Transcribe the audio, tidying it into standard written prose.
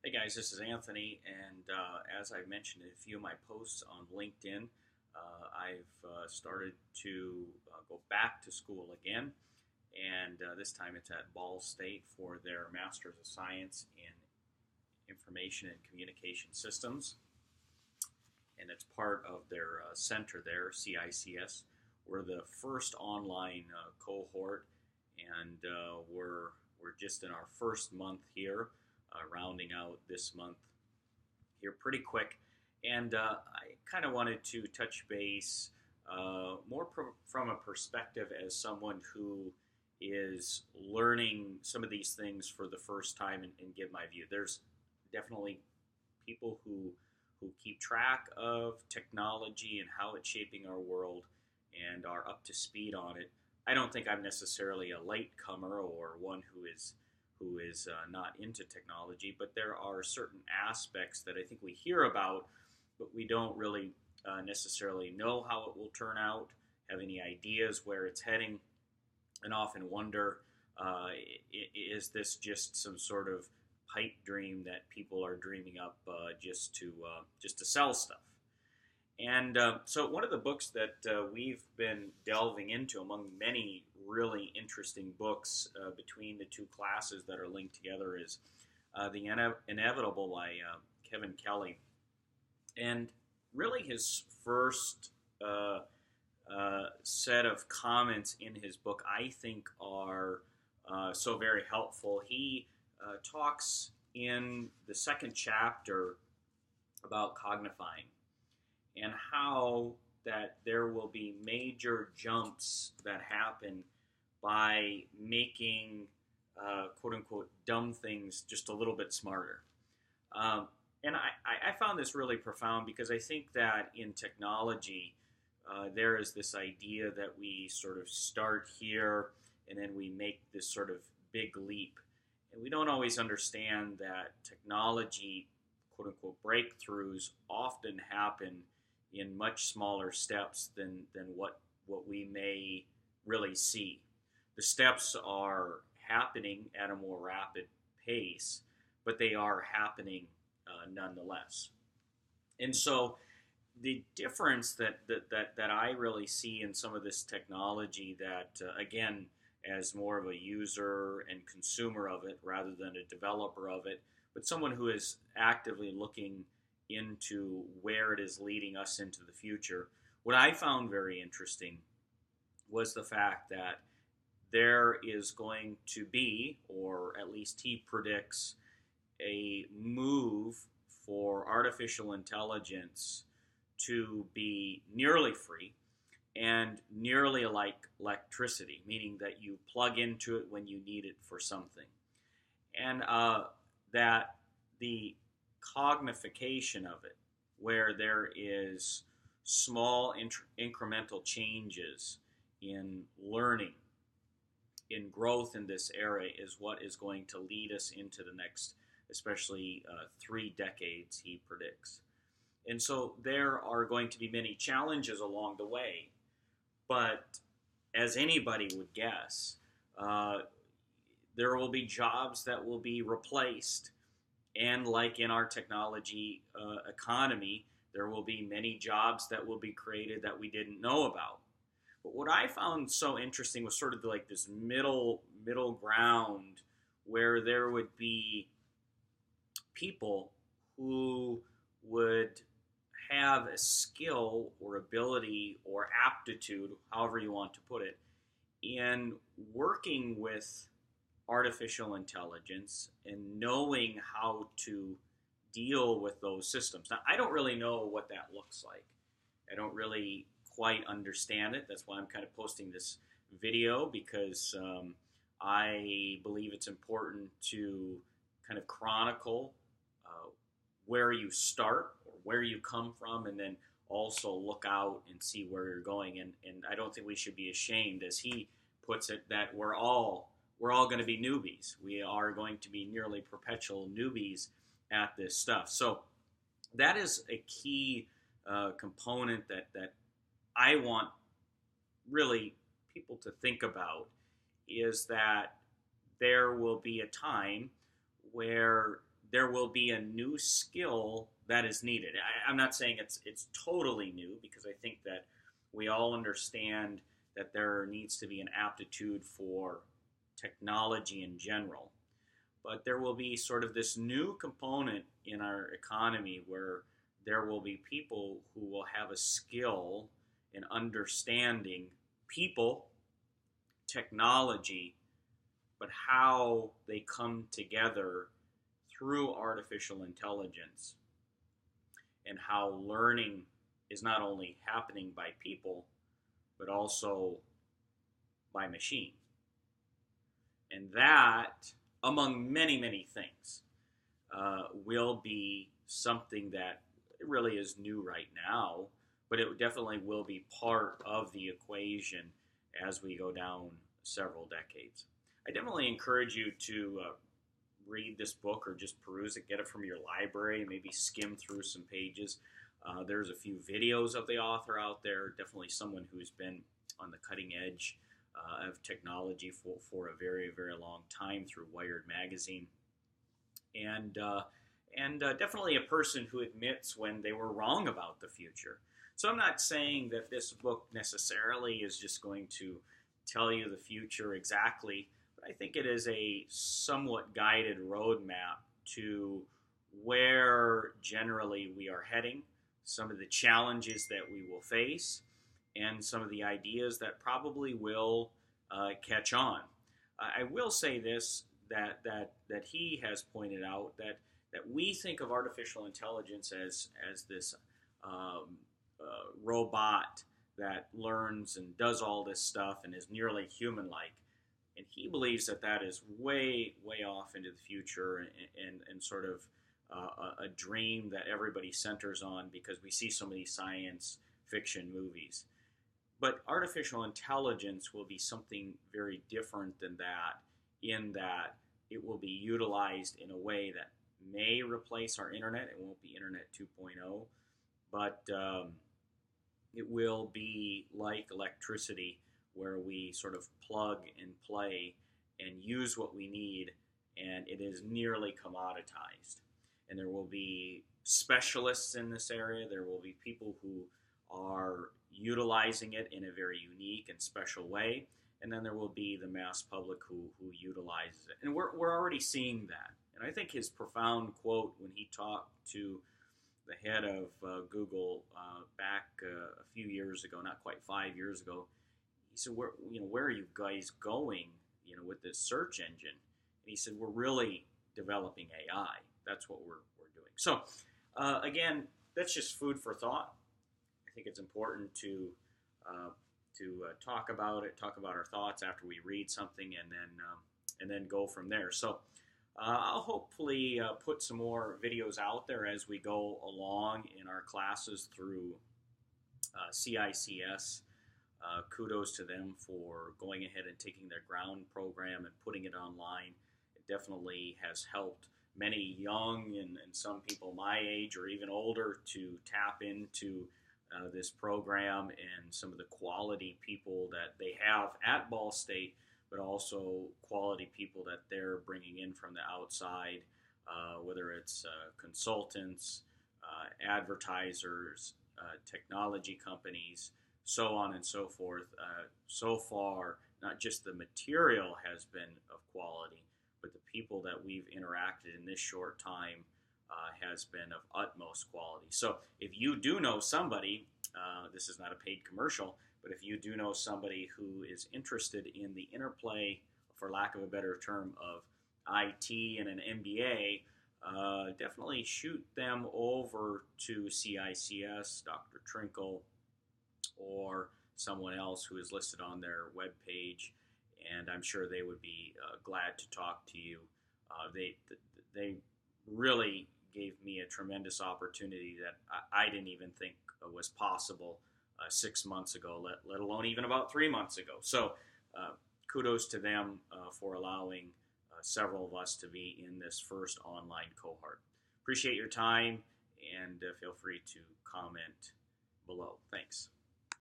Hey guys, this is Anthony, and as I mentioned in a few of my posts on LinkedIn, I've started to go back to school again, and this time it's at Ball State for their Master's of Science in Information and Communication Systems, and it's part of their center there, CICS. We're the first online cohort, and we're just in our first month here, rounding out this month here pretty quick. And I kind of wanted to touch base from a perspective as someone who is learning some of these things for the first time and give my view. There's definitely people who keep track of technology and how it's shaping our world and are up to speed on it. I don't think I'm necessarily a latecomer or one who is not into technology, but there are certain aspects that I think we hear about, but we don't really necessarily know how it will turn out, have any ideas where it's heading, and often wonder, is this just some sort of pipe dream that people are dreaming up just to sell stuff? And so one of the books that we've been delving into, among many really interesting books between the two classes that are linked together, is The Inevitable by Kevin Kelly. And really his first set of comments in his book, I think, are so very helpful. He talks in the second chapter about cognifying and how that there will be major jumps that happen by making quote unquote dumb things just a little bit smarter. And I found this really profound because I think that in technology, there is this idea that we sort of start here and then we make this sort of big leap. And we don't always understand that technology, quote unquote, breakthroughs often happen in much smaller steps than what we may really see. The steps are happening at a more rapid pace, but they are happening nonetheless. And so the difference that I really see in some of this technology that, again, as more of a user and consumer of it rather than a developer of it, but someone who is actively looking into where it is leading us into the future. What I found very interesting was the fact that there is going to be, or at least he predicts, a move for artificial intelligence to be nearly free and nearly like electricity, meaning that you plug into it when you need it for something. And that the cognification of it, where there is small incremental changes in learning, in growth in this area, is what is going to lead us into the next, especially 3 decades, he predicts. And so there are going to be many challenges along the way, but as anybody would guess, there will be jobs that will be replaced. And like in our technology economy, there will be many jobs that will be created that we didn't know about. But what I found so interesting was sort of like this middle ground where there would be people who would have a skill or ability or aptitude, however you want to put it, in working with artificial intelligence and knowing how to deal with those systems. Now, I don't really know what that looks like. I don't really quite understand it. That's why I'm kind of posting this video, because I believe it's important to kind of chronicle where you start or where you come from, and then also look out and see where you're going. And I don't think we should be ashamed, as he puts it, that we're all going to be newbies. We are going to be nearly perpetual newbies at this stuff. So that is a key component that I want really people to think about, is that there will be a time where there will be a new skill that is needed. I'm not saying it's totally new, because I think that we all understand that there needs to be an aptitude for technology in general. But there will be sort of this new component in our economy where there will be people who will have a skill in understanding people, technology, but how they come together through artificial intelligence, and how learning is not only happening by people, but also by machine. And that, among many, many things, will be something that really is new right now, but it definitely will be part of the equation as we go down several decades. I definitely encourage you to read this book, or just peruse it, get it from your library, maybe skim through some pages. There's a few videos of the author out there, definitely someone who's been on the cutting edge of technology for a very, very long time through Wired magazine. And definitely a person who admits when they were wrong about the future. So I'm not saying that this book necessarily is just going to tell you the future exactly, but I think it is a somewhat guided roadmap to where generally we are heading, some of the challenges that we will face, and some of the ideas that probably will catch on. I will say this, that he has pointed out that we think of artificial intelligence as this robot that learns and does all this stuff and is nearly human-like. And he believes that that is way, way off into the future, and sort of a dream that everybody centers on because we see so many science fiction movies. But artificial intelligence will be something very different than that, in that it will be utilized in a way that may replace our internet. It won't be Internet 2.0, but it will be like electricity, where we sort of plug and play and use what we need, and it is nearly commoditized. And there will be specialists in this area. There will be people who are utilizing it in a very unique and special way. And then there will be the mass public who utilizes it. And we're already seeing that. And I think his profound quote when he talked to the head of Google back a few years ago, not quite 5 years ago, he said, where are you guys going, with this search engine? And he said, we're really developing AI. That's what we're doing. So, again, that's just food for thought. I think it's important to talk about it, talk about our thoughts after we read something, and then go from there. So, I'll hopefully put some more videos out there as we go along in our classes through CICS. Kudos to them for going ahead and taking their ground program and putting it online. It definitely has helped many young and some people my age or even older to tap into this program and some of the quality people that they have at Ball State, but also quality people that they're bringing in from the outside, whether it's consultants, advertisers, technology companies, so on and so forth. So far, not just the material has been of quality, but the people that we've interacted in this short time has been of utmost quality. So if you do know somebody, this is not a paid commercial, but if you do know somebody who is interested in the interplay, for lack of a better term, of IT and an MBA, definitely shoot them over to CICS, Dr. Trinkle, or someone else who is listed on their webpage, and I'm sure they would be glad to talk to you. They really gave me a tremendous opportunity that I didn't even think was possible 6 months ago, let alone even about 3 months ago. So kudos to them for allowing several of us to be in this first online cohort. Appreciate your time, and feel free to comment below. Thanks.